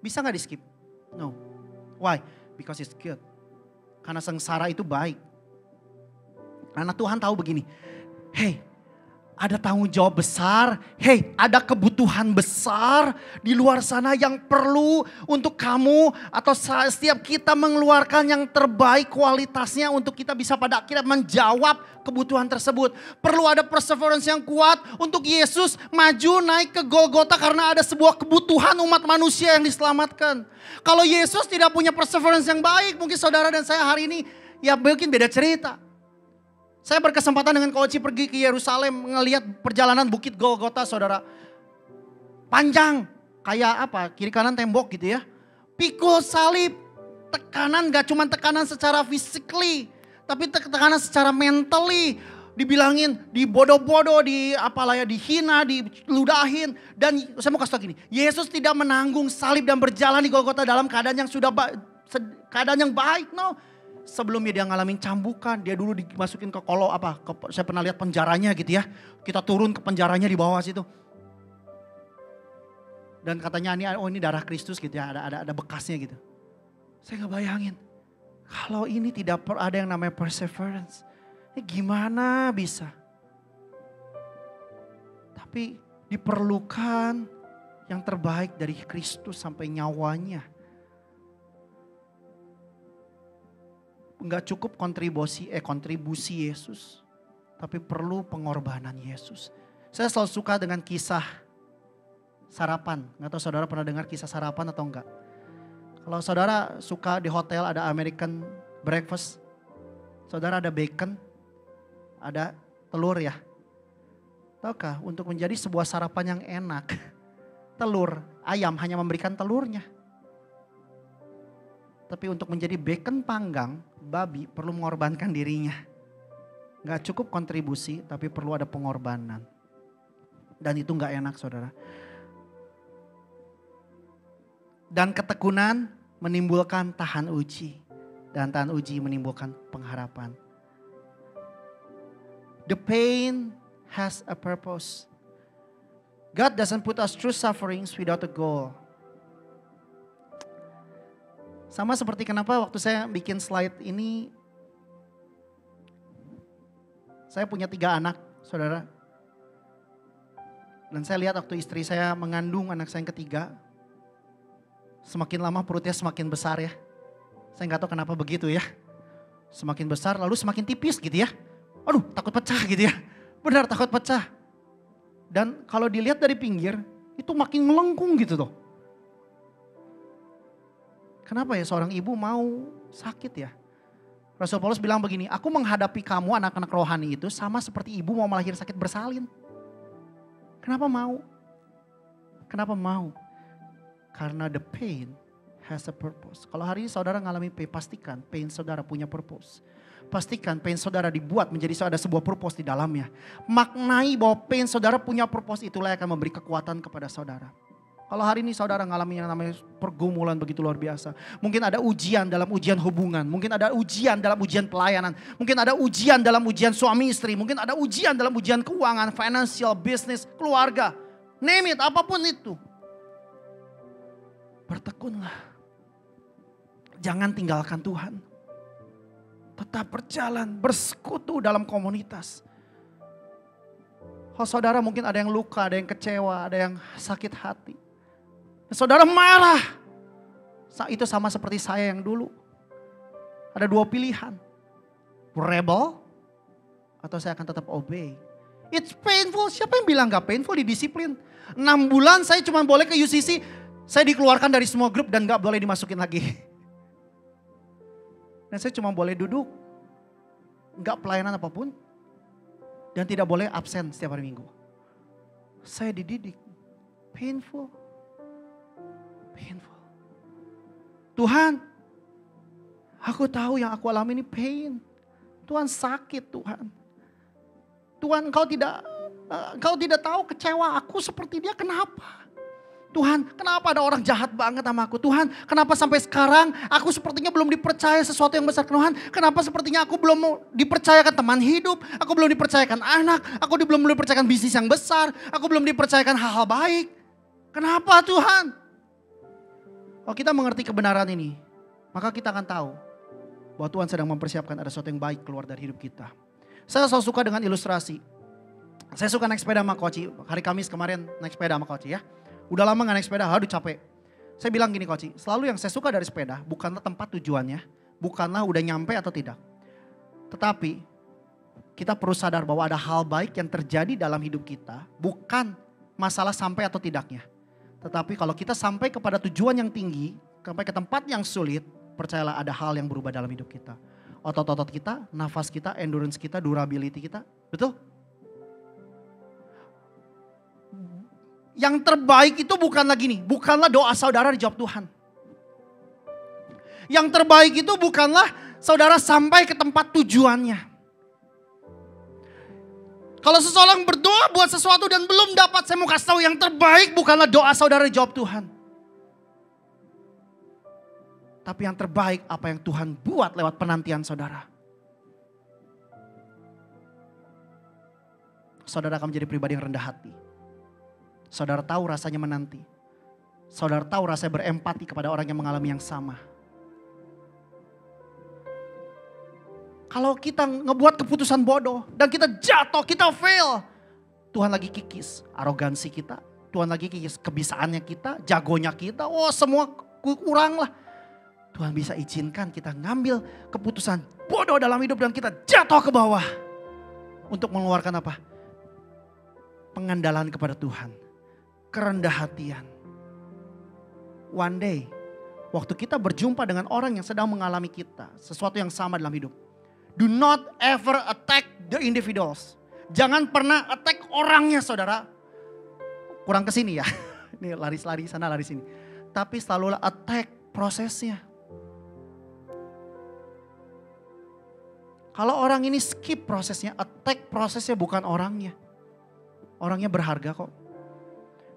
Bisa gak di skip? No. Why? Because it's good. Karena sengsara itu baik. Karena Tuhan tahu begini. Hey, ada tanggung jawab besar. Hey, ada kebutuhan besar di luar sana yang perlu untuk kamu atau setiap kita mengeluarkan yang terbaik kualitasnya untuk kita bisa pada akhirnya menjawab kebutuhan tersebut. Perlu ada perseverance yang kuat untuk Yesus maju naik ke Golgota karena ada sebuah kebutuhan umat manusia yang diselamatkan. Kalau Yesus tidak punya perseverance yang baik, mungkin saudara dan saya hari ini ya mungkin beda cerita. Saya berkesempatan dengan Koci pergi ke Yerusalem ngelihat perjalanan bukit Golgota saudara. Panjang kayak apa, kiri kanan tembok gitu ya. Pikul salib, tekanan gak cuma tekanan secara physically, tapi tekanan secara mentally. Dibilangin, dibodoh-bodoh, dihina, diludahin. Dan saya mau kasih tau gini, Yesus tidak menanggung salib dan berjalan di Golgota dalam keadaan yang keadaan yang baik, no. Sebelumnya dia ngalamin cambukan, dia dulu dimasukin ke saya pernah lihat penjaranya gitu ya. Kita turun ke penjaranya di bawah situ. Dan katanya ini darah Kristus gitu ya, ada bekasnya gitu. Saya nggak bayangin. Kalau ini tidak ada yang namanya perseverance. Ini gimana bisa? Tapi diperlukan yang terbaik dari Kristus sampai nyawanya. Enggak cukup kontribusi Yesus, tapi perlu pengorbanan Yesus. Saya selalu suka dengan kisah sarapan. Nggak tahu saudara pernah dengar kisah sarapan atau enggak? Kalau saudara suka di hotel ada American breakfast, saudara ada bacon, ada telur ya. Tahukah untuk menjadi sebuah sarapan yang enak, telur, ayam hanya memberikan telurnya. Tapi untuk menjadi bacon panggang, babi perlu mengorbankan dirinya. Gak cukup kontribusi, tapi perlu ada pengorbanan. Dan itu gak enak saudara. Dan ketekunan menimbulkan tahan uji. Dan tahan uji menimbulkan pengharapan. The pain has a purpose. God doesn't put us through sufferings without a goal. Sama seperti kenapa waktu saya bikin slide ini, saya punya 3 anak, saudara. Dan saya lihat waktu istri saya mengandung anak saya yang ketiga, semakin lama perutnya semakin besar ya. Saya nggak tahu kenapa begitu ya. Semakin besar lalu semakin tipis gitu ya. Aduh takut pecah gitu ya. Benar takut pecah. Dan kalau dilihat dari pinggir, itu makin melengkung gitu tuh. Kenapa ya seorang ibu mau sakit ya? Rasul Paulus bilang begini, aku menghadapi kamu anak-anak rohani itu sama seperti ibu mau melahirkan sakit bersalin. Kenapa mau? Kenapa mau? Karena the pain has a purpose. Kalau hari ini saudara ngalami pain, pastikan pain saudara punya purpose. Pastikan pain saudara dibuat menjadi ada sebuah purpose di dalamnya. Maknai bahwa pain saudara punya purpose, itulah yang akan memberi kekuatan kepada saudara. Kalau hari ini saudara ngalami yang namanya pergumulan begitu luar biasa. Mungkin ada ujian dalam ujian hubungan. Mungkin ada ujian dalam ujian pelayanan. Mungkin ada ujian dalam ujian suami istri. Mungkin ada ujian dalam ujian keuangan, financial, bisnis, keluarga. Name it, apapun itu. Bertekunlah. Jangan tinggalkan Tuhan. Tetap berjalan, bersekutu dalam komunitas. Kalau saudara mungkin ada yang luka, ada yang kecewa, ada yang sakit hati. Saudara marah. Itu sama seperti saya yang dulu. Ada 2 pilihan. Rebel atau saya akan tetap obey. It's painful. Siapa yang bilang gak painful di disiplin? 6 bulan saya cuma boleh ke UCC. Saya dikeluarkan dari semua grup dan gak boleh dimasukin lagi. Dan saya cuma boleh duduk. Gak pelayanan apapun. Dan tidak boleh absen setiap hari Minggu. Saya dididik. Painful. Painful. Tuhan, aku tahu yang aku alami ini pain. Tuhan sakit Tuhan. Tuhan engkau tidak tahu kecewa aku seperti dia, kenapa? Tuhan, kenapa ada orang jahat banget sama aku? Tuhan, kenapa sampai sekarang aku sepertinya belum dipercaya sesuatu yang besar? Tuhan, kenapa sepertinya aku belum dipercayakan teman hidup? Aku belum dipercayakan anak, aku belum dipercayakan bisnis yang besar, aku belum dipercayakan hal-hal baik. Kenapa Tuhan? Kalau kita mengerti kebenaran ini, maka kita akan tahu bahwa Tuhan sedang mempersiapkan ada sesuatu yang baik keluar dari hidup kita. Saya selalu suka dengan ilustrasi. Saya suka naik sepeda sama Koci. Hari Kamis kemarin naik sepeda sama Koci ya. Udah lama gak naik sepeda, aduh capek. Saya bilang gini Koci, selalu yang saya suka dari sepeda bukanlah tempat tujuannya, bukanlah udah nyampe atau tidak. Tetapi kita perlu sadar bahwa ada hal baik yang terjadi dalam hidup kita, bukan masalah sampai atau tidaknya. Tetapi kalau kita sampai kepada tujuan yang tinggi, sampai ke tempat yang sulit, percayalah ada hal yang berubah dalam hidup kita. Otot-otot kita, nafas kita, endurance kita, durability kita. Betul? Yang terbaik itu bukanlah gini, bukanlah doa saudara dijawab Tuhan. Yang terbaik itu bukanlah saudara sampai ke tempat tujuannya. Kalau seseorang berdoa buat sesuatu dan belum dapat, saya mau kasih tahu yang terbaik bukanlah doa saudara dijawab Tuhan. Tapi yang terbaik apa yang Tuhan buat lewat penantian saudara. Saudara akan menjadi pribadi yang rendah hati. Saudara tahu rasanya menanti. Saudara tahu rasanya berempati kepada orang yang mengalami yang sama. Kalau kita ngebuat keputusan bodoh dan kita jatuh, kita fail. Tuhan lagi kikis arogansi kita. Tuhan lagi kikis kebisaannya kita, jagonya kita. Oh semua kurang lah. Tuhan bisa izinkan kita ngambil keputusan bodoh dalam hidup dan kita jatuh ke bawah. Untuk mengeluarkan apa? Pengandalan kepada Tuhan. Kerendah hatian. One day, waktu kita berjumpa dengan orang yang sedang mengalami kita. Sesuatu yang sama dalam hidup. Do not ever attack the individuals. Jangan pernah attack orangnya saudara. Kurang kesini ya. Ini lari-lari sana lari sini. Tapi selalu attack prosesnya. Kalau orang ini skip prosesnya, attack prosesnya bukan orangnya. Orangnya berharga kok.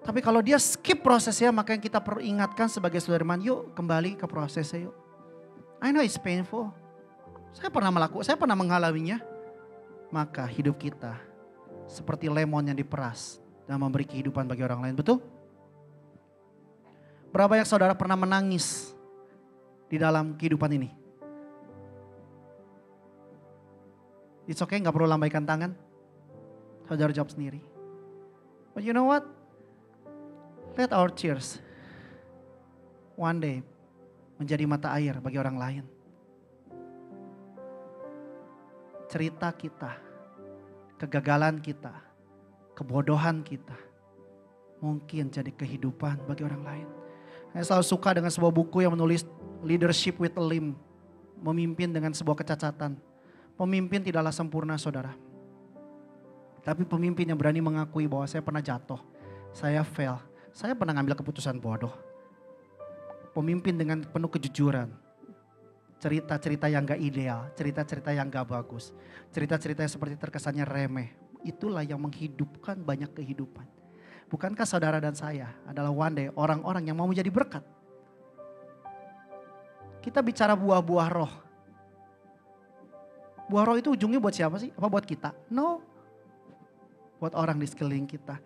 Tapi kalau dia skip prosesnya, maka yang kita perlu ingatkan sebagai saudara iman, yuk kembali ke prosesnya yuk. I know it's painful. Saya pernah mengalaminya. Maka hidup kita seperti lemon yang diperas dan memberi kehidupan bagi orang lain, betul? Berapa banyak saudara pernah menangis di dalam kehidupan ini? It's okay, gak perlu lambaikan tangan. Saudara jawab sendiri. But you know what? Let our tears one day menjadi mata air bagi orang lain. Cerita kita, kegagalan kita, kebodohan kita mungkin jadi kehidupan bagi orang lain. Saya selalu suka dengan sebuah buku yang menulis Leadership with a Limp. Memimpin dengan sebuah kecacatan. Pemimpin tidaklah sempurna saudara. Tapi pemimpin yang berani mengakui bahwa saya pernah jatuh. Saya fail. Saya pernah ngambil keputusan bodoh. Pemimpin dengan penuh kejujuran. Cerita-cerita yang gak ideal. Cerita-cerita yang gak bagus. Cerita-cerita yang seperti terkesannya remeh. Itulah yang menghidupkan banyak kehidupan. Bukankah saudara dan saya adalah one day orang-orang yang mau menjadi berkat? Kita bicara buah-buah roh. Buah roh itu ujungnya buat siapa sih? Apa buat kita? No. Buat orang di sekeliling kita.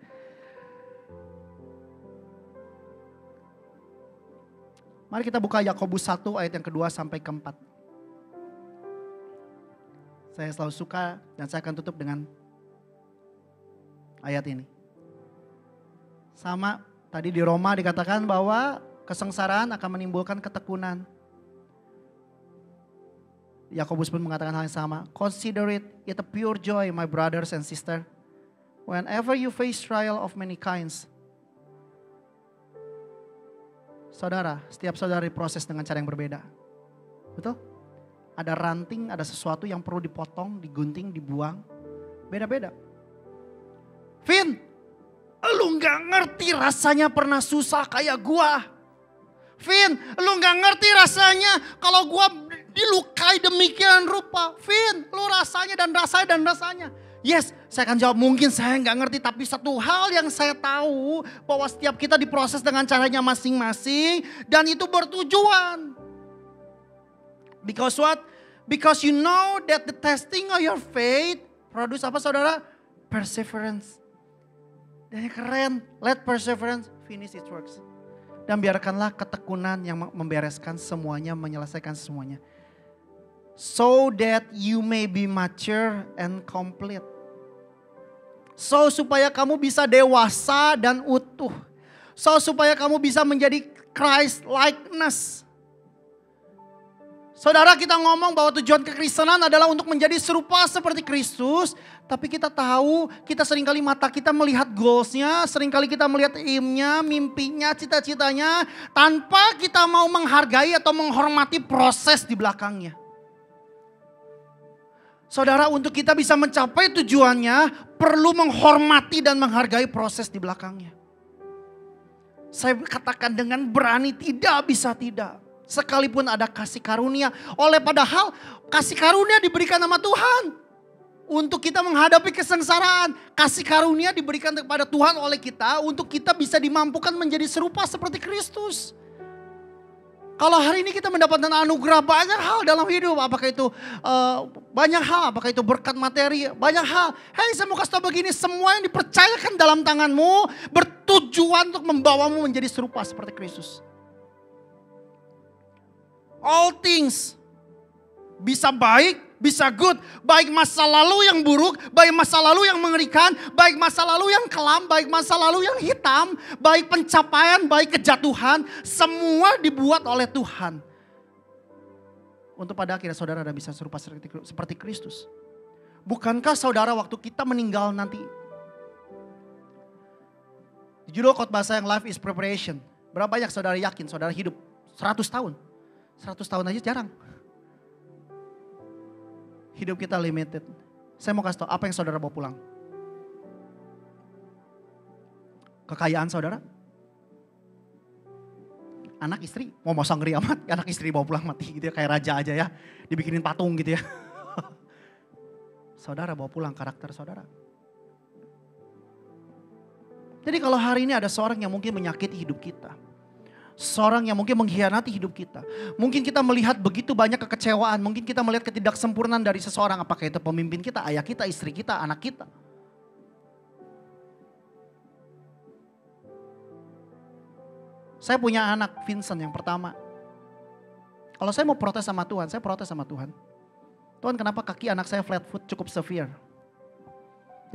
Mari kita buka Yakobus 1 ayat yang kedua sampai keempat. Saya selalu suka dan saya akan tutup dengan ayat ini. Sama tadi di Roma dikatakan bahwa kesengsaraan akan menimbulkan ketekunan. Yakobus pun mengatakan hal yang sama. Consider it a pure joy, my brothers and sisters, whenever you face trial of many kinds. Saudara, setiap saudara diproses dengan cara yang berbeda. Betul? Ada ranting, ada sesuatu yang perlu dipotong, digunting, dibuang. Beda-beda. Vin, lu gak ngerti rasanya pernah susah kayak gua. Vin, lu gak ngerti rasanya kalau gua dilukai demikian rupa. Vin, lu rasanya dan rasanya. Yes, saya akan jawab mungkin saya nggak ngerti. Tapi satu hal yang saya tahu bahwa setiap kita diproses dengan caranya masing-masing. Dan itu bertujuan. Because what? Because you know that the testing of your faith produce apa saudara? Perseverance. Dan yang keren, let perseverance finish its works. Dan biarkanlah ketekunan yang membereskan semuanya, menyelesaikan semuanya. So that you may be mature and complete. So supaya kamu bisa dewasa dan utuh. So supaya kamu bisa menjadi Christ likeness. Saudara, kita ngomong bahwa tujuan kekristenan adalah untuk menjadi serupa seperti Kristus. Tapi kita tahu, kita seringkali mata kita melihat goalsnya, seringkali kita melihat aimnya, mimpinya, cita-citanya. Tanpa kita mau menghargai atau menghormati proses di belakangnya. Saudara, untuk kita bisa mencapai tujuannya, perlu menghormati dan menghargai proses di belakangnya. Saya katakan dengan berani, tidak bisa tidak. Sekalipun ada kasih karunia. Padahal kasih karunia diberikan sama Tuhan. Untuk kita menghadapi kesengsaraan. Kasih karunia diberikan kepada Tuhan oleh kita. Untuk kita bisa dimampukan menjadi serupa seperti Kristus. Kalau hari ini kita mendapatkan anugerah banyak hal dalam hidup. Apakah itu banyak hal. Apakah itu berkat materi. Banyak hal. Hei, saya mau kasih tahu begini. Semua yang dipercayakan dalam tanganmu. tujuan untuk membawamu menjadi serupa seperti Kristus. All things bisa baik, bisa good. Baik masa lalu yang buruk, baik masa lalu yang mengerikan, baik masa lalu yang kelam, baik masa lalu yang hitam, baik pencapaian, baik kejatuhan. Semua dibuat oleh Tuhan. Untuk pada akhirnya saudara ada bisa serupa seperti Kristus. Bukankah saudara waktu kita meninggal nanti? Judul khotbah saya yang Life is Preparation. Berapa banyak saudara yakin saudara hidup 100 tahun? 100 tahun aja jarang. Hidup kita limited. Saya mau kasih tahu apa yang saudara bawa pulang. Kekayaan saudara. Anak istri, mau masa ngeri amat. Anak istri bawa pulang mati gitu ya. Kayak raja aja ya. Dibikinin patung gitu ya. Saudara bawa pulang karakter saudara. Jadi kalau hari ini ada seorang yang mungkin menyakiti hidup kita. Seorang yang mungkin mengkhianati hidup kita. Mungkin kita melihat begitu banyak kekecewaan. Mungkin kita melihat ketidaksempurnaan dari seseorang. Apakah itu pemimpin kita, ayah kita, istri kita, anak kita. Saya punya anak Vincent yang pertama. Kalau saya mau protes sama Tuhan, saya protes sama Tuhan. Tuhan, kenapa kaki anak saya flat foot cukup severe?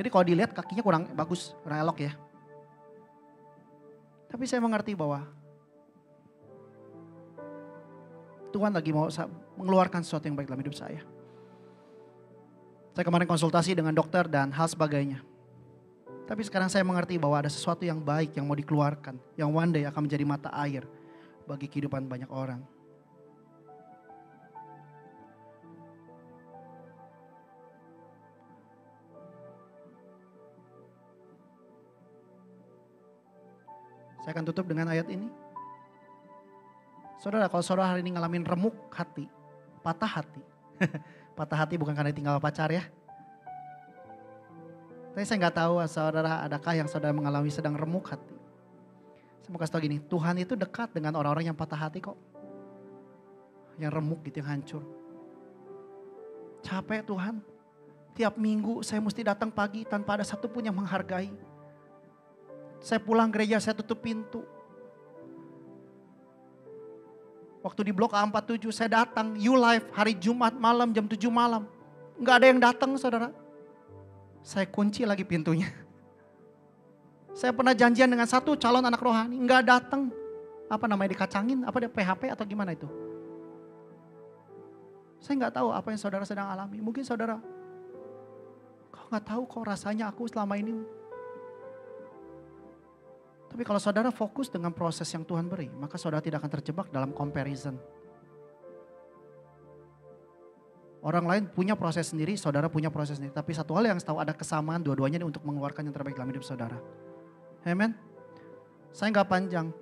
Jadi kalau dilihat kakinya kurang bagus, kurang elok ya. Tapi saya mengerti bahwa Tuhan lagi mau mengeluarkan sesuatu yang baik dalam hidup saya. Saya kemarin konsultasi dengan dokter dan hal sebagainya. Tapi sekarang saya mengerti bahwa ada sesuatu yang baik yang mau dikeluarkan. Yang one day akan menjadi mata air bagi kehidupan banyak orang. Saya akan tutup dengan ayat ini. Saudara, kalau saudara hari ini ngalamin remuk hati, patah hati. Patah hati bukan karena tinggal pacar ya. Tapi saya nggak tahu saudara adakah yang saudara mengalami sedang remuk hati. Saya mau kasih tahu gini, Tuhan itu dekat dengan orang-orang yang patah hati kok. Yang remuk gitu, yang hancur. Capek Tuhan, tiap minggu saya mesti datang pagi tanpa ada satupun yang menghargai. Saya pulang gereja, saya tutup pintu. Waktu di blok A47 saya datang, U-Life hari Jumat malam jam 7 malam. Enggak ada yang datang saudara. Saya kunci lagi pintunya. Saya pernah janjian dengan satu calon anak rohani, enggak datang. Apa namanya dikacangin, apa dia PHP atau gimana itu. Saya enggak tahu apa yang saudara sedang alami. Mungkin saudara, kau enggak tahu kok rasanya aku selama ini. Tapi kalau saudara fokus dengan proses yang Tuhan beri, maka saudara tidak akan terjebak dalam comparison. Orang lain punya proses sendiri, saudara punya proses sendiri. Tapi satu hal yang tahu ada kesamaan dua-duanya ini untuk mengeluarkan yang terbaik dalam hidup saudara. Amen. Saya nggak panjang.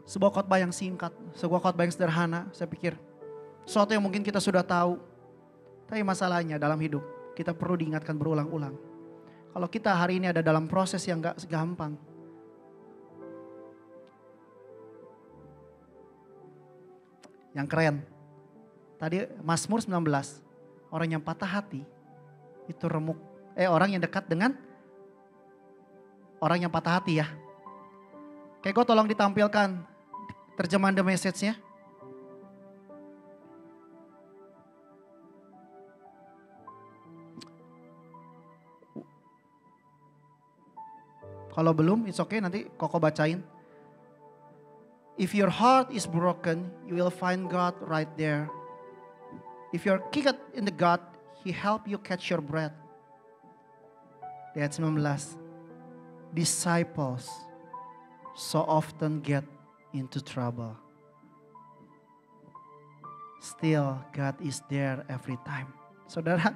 Sebuah khotbah yang singkat, sebuah khotbah yang sederhana. Saya pikir sesuatu yang mungkin kita sudah tahu. Tapi masalahnya dalam hidup kita perlu diingatkan berulang-ulang. Kalau kita hari ini ada dalam proses yang gak gampang. Yang keren. Tadi Mazmur 19. Orang yang patah hati itu remuk. Orang yang dekat dengan orang yang patah hati ya. Kayak gue tolong ditampilkan terjemahan The Message-nya. Kalau belum, it's okay, nanti Koko bacain. If your heart is broken, you will find God right there. If you're kicked in the gut, He help you catch your breath. Ayat 19. Disciples so often get into trouble. Still, God is there every time. Saudara,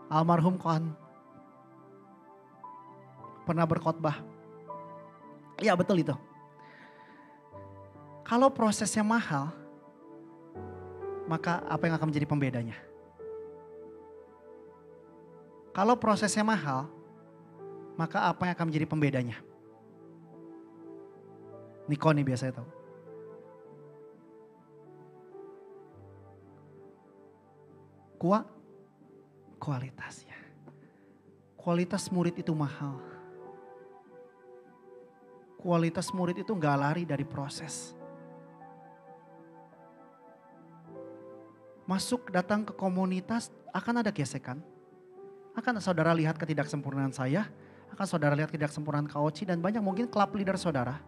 almarhum Kohan pernah berkhotbah. Iya betul itu. Kalau prosesnya mahal, maka apa yang akan menjadi pembedanya? Kalau prosesnya mahal, maka apa yang akan menjadi pembedanya? Niko nih biasanya tahu. Kualitasnya. Kualitas murid itu mahal. Kualitas murid itu gak lari dari proses. Masuk datang ke komunitas akan ada gesekan. Akan saudara lihat ketidaksempurnaan saya. Akan saudara lihat ketidaksempurnaan Kak Oci dan banyak mungkin klub leader saudara.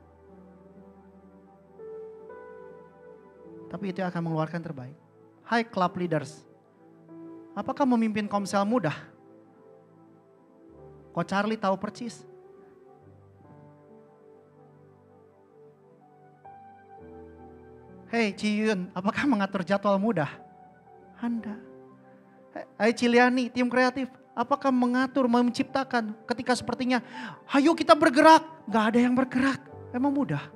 Tapi itu akan mengeluarkan terbaik. Hai club leaders. Apakah memimpin komsel mudah? Kok Charlie tahu percis? Hei Ciyun, apakah mengatur jadwal mudah? Anda. Hai Ciliani, tim kreatif. Apakah mengatur, menciptakan ketika sepertinya, ayo kita bergerak. Gak ada yang bergerak, emang mudah.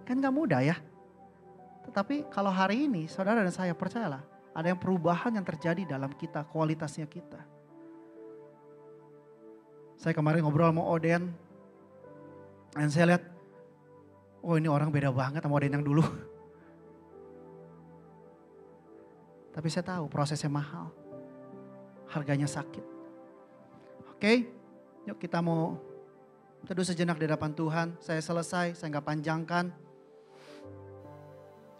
Kan gak mudah ya. Tetapi kalau hari ini saudara dan saya percayalah. Ada yang perubahan yang terjadi dalam kita, kualitasnya kita. Saya kemarin ngobrol sama Oden. Dan saya lihat, oh ini orang beda banget sama Oden yang dulu. Tapi saya tahu prosesnya mahal. Harganya sakit. Oke, yuk kita mau teduh sejenak di hadapan Tuhan. Saya selesai, saya gak panjangkan.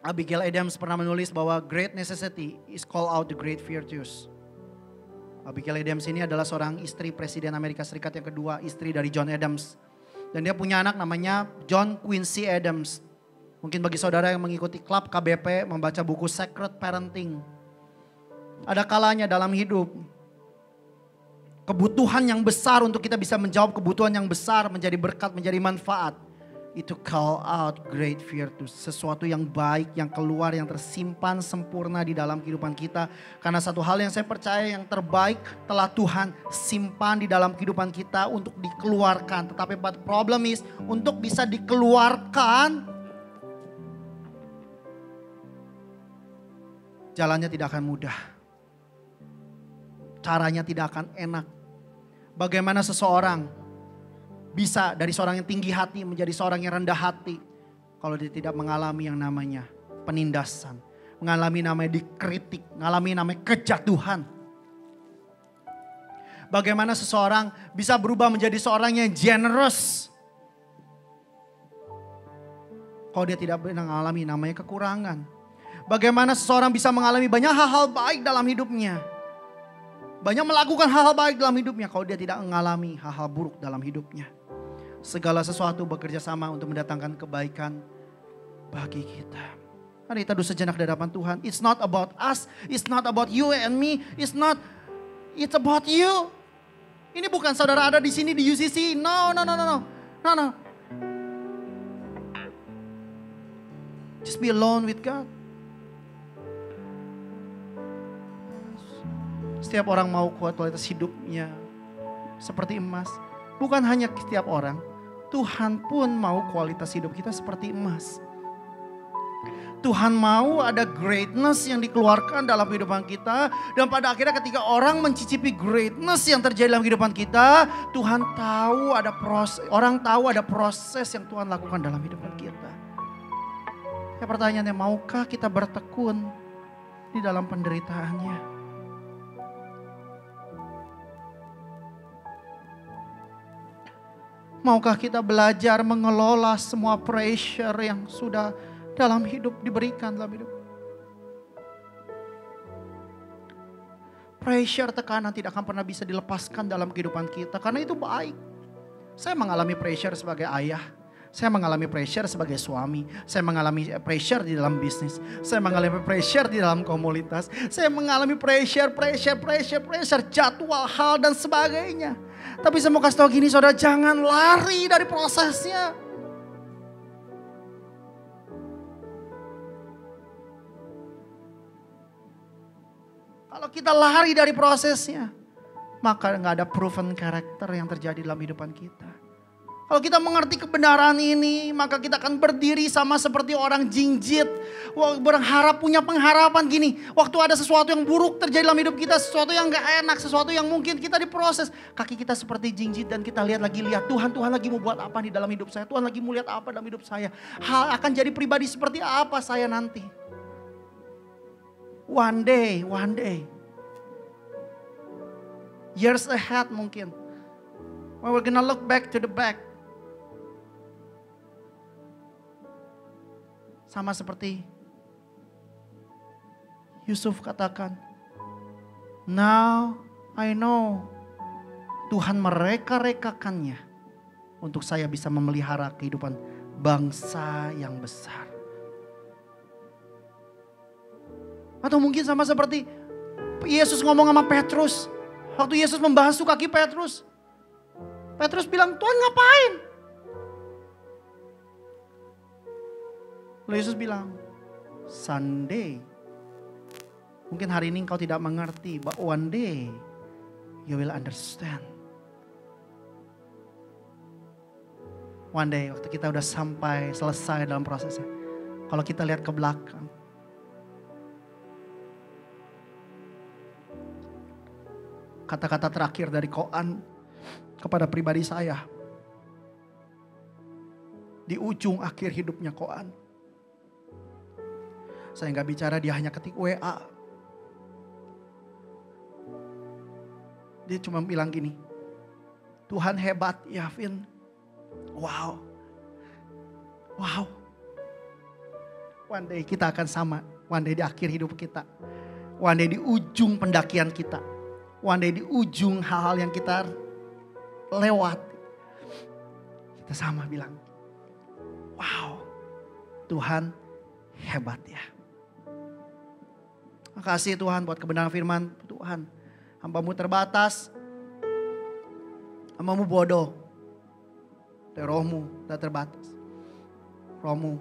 Abigail Adams pernah menulis bahwa great necessity is call out the great virtues. Abigail Adams ini adalah seorang istri Presiden Amerika Serikat yang kedua, istri dari John Adams. Dan dia punya anak namanya John Quincy Adams. Mungkin bagi saudara yang mengikuti klub KBP membaca buku Sacred Parenting. Ada kalanya dalam hidup kebutuhan yang besar untuk kita bisa menjawab kebutuhan yang besar menjadi berkat, menjadi manfaat. Itu call out great virtues. Sesuatu yang baik, yang keluar, yang tersimpan sempurna di dalam kehidupan kita. Karena satu hal yang saya percaya yang terbaik telah Tuhan simpan di dalam kehidupan kita untuk dikeluarkan. Tetapi problem is untuk bisa dikeluarkan, jalannya tidak akan mudah. Caranya tidak akan enak. Bagaimana seseorang bisa dari seorang yang tinggi hati menjadi seorang yang rendah hati. Kalau dia tidak mengalami yang namanya penindasan. Mengalami namanya dikritik. Mengalami namanya kejatuhan. Bagaimana seseorang bisa berubah menjadi seorang yang generous. Kalau dia tidak pernah mengalami namanya kekurangan. Bagaimana seseorang bisa mengalami banyak hal-hal baik dalam hidupnya. Banyak melakukan hal-hal baik dalam hidupnya. Kalau dia tidak mengalami hal-hal buruk dalam hidupnya. Segala sesuatu bekerja sama untuk mendatangkan kebaikan bagi kita. Mari kita teduh sejenak di hadapan Tuhan. It's not about us. It's not about you and me. It's about you. Ini bukan saudara ada di sini di UCC. No. Just be alone with God. Setiap orang mau kualitas hidupnya seperti emas. Bukan hanya setiap orang. Tuhan pun mau kualitas hidup kita seperti emas. Tuhan mau ada greatness yang dikeluarkan dalam kehidupan kita. Dan pada akhirnya ketika orang mencicipi greatness yang terjadi dalam kehidupan kita. Tuhan tahu ada proses, orang tahu ada proses yang Tuhan lakukan dalam kehidupan kita. Ya pertanyaannya, maukah kita bertekun di dalam penderitaannya? Maukah kita belajar mengelola semua pressure yang sudah dalam hidup diberikan dalam hidup? Pressure, tekanan tidak akan pernah bisa dilepaskan dalam kehidupan kita. Karena itu baik. Saya mengalami pressure sebagai ayah. Saya mengalami pressure sebagai suami. Saya mengalami pressure di dalam bisnis. Saya mengalami pressure di dalam komunitas. Saya mengalami pressure, jadwal, hal dan sebagainya. Tapi saya mau kasih tahu gini saudara, jangan lari dari prosesnya. Kalau kita lari dari prosesnya, maka nggak ada proven karakter yang terjadi dalam kehidupan kita. Kalau kita mengerti kebenaran ini, maka kita akan berdiri sama seperti orang jinjit. Berharap, punya pengharapan gini. Waktu ada sesuatu yang buruk terjadi dalam hidup kita, sesuatu yang gak enak, sesuatu yang mungkin kita diproses. Kaki kita seperti jinjit dan kita lihat Tuhan lagi mau buat apa di dalam hidup saya. Tuhan lagi mau lihat apa dalam hidup saya. Hal akan jadi pribadi seperti apa saya nanti. One day. Years ahead mungkin. When we're gonna look back to the back. Sama seperti Yusuf katakan, now I know Tuhan mereka-rekakannya untuk saya bisa memelihara kehidupan bangsa yang besar. Atau mungkin sama seperti Yesus ngomong sama Petrus. Waktu Yesus membasuh kaki Petrus. Petrus bilang, Tuhan ngapain? Lalu Yesus bilang, someday. Mungkin hari ini engkau tidak mengerti, but one day you will understand. One day waktu kita udah sampai selesai dalam prosesnya. Kalau kita lihat ke belakang. Kata-kata terakhir dari Koan kepada pribadi saya. Di ujung akhir hidupnya Koan. Saya gak bicara, dia hanya ketik WA. Dia cuma bilang gini. Tuhan hebat ya Vin. Wow. One day kita akan sama. One day di akhir hidup kita. One day di ujung pendakian kita. One day di ujung hal-hal yang kita lewat. Kita sama bilang. Wow. Tuhan hebat ya. Makasih Tuhan buat kebenaran firman. Tuhan, hamba-Mu terbatas. Hamba-Mu bodoh. Dan Roh-Mu tak terbatas. Roh-Mu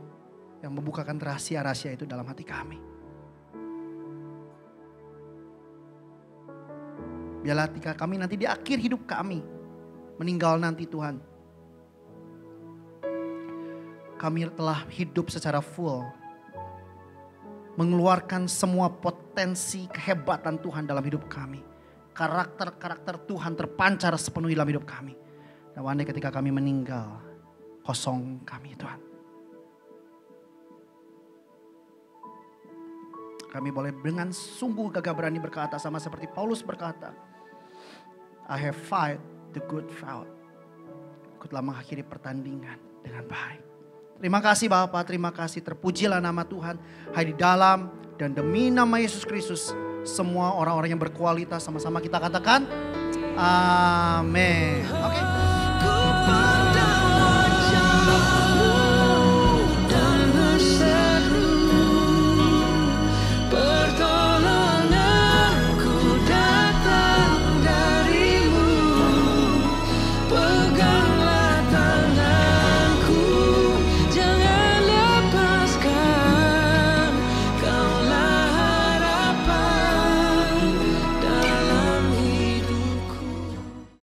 yang membukakan rahasia-rahasia itu dalam hati kami. Biarlah ketika kami nanti di akhir hidup kami. Meninggal nanti Tuhan. Kami telah hidup secara full. Mengeluarkan semua potensi kehebatan Tuhan dalam hidup kami. Karakter-karakter Tuhan terpancar sepenuhnya dalam hidup kami. Dan one day ketika kami meninggal, kosong kami Tuhan. Kami boleh dengan sungguh gagah berani berkata sama seperti Paulus berkata. I have fight the good fight. Aku telah mengakhiri pertandingan dengan baik. Terima kasih Bapa, terima kasih. Terpujilah nama Tuhan. Hai di dalam dan demi nama Yesus Kristus. Semua orang-orang yang berkualitas sama-sama kita katakan. Amin. Oke.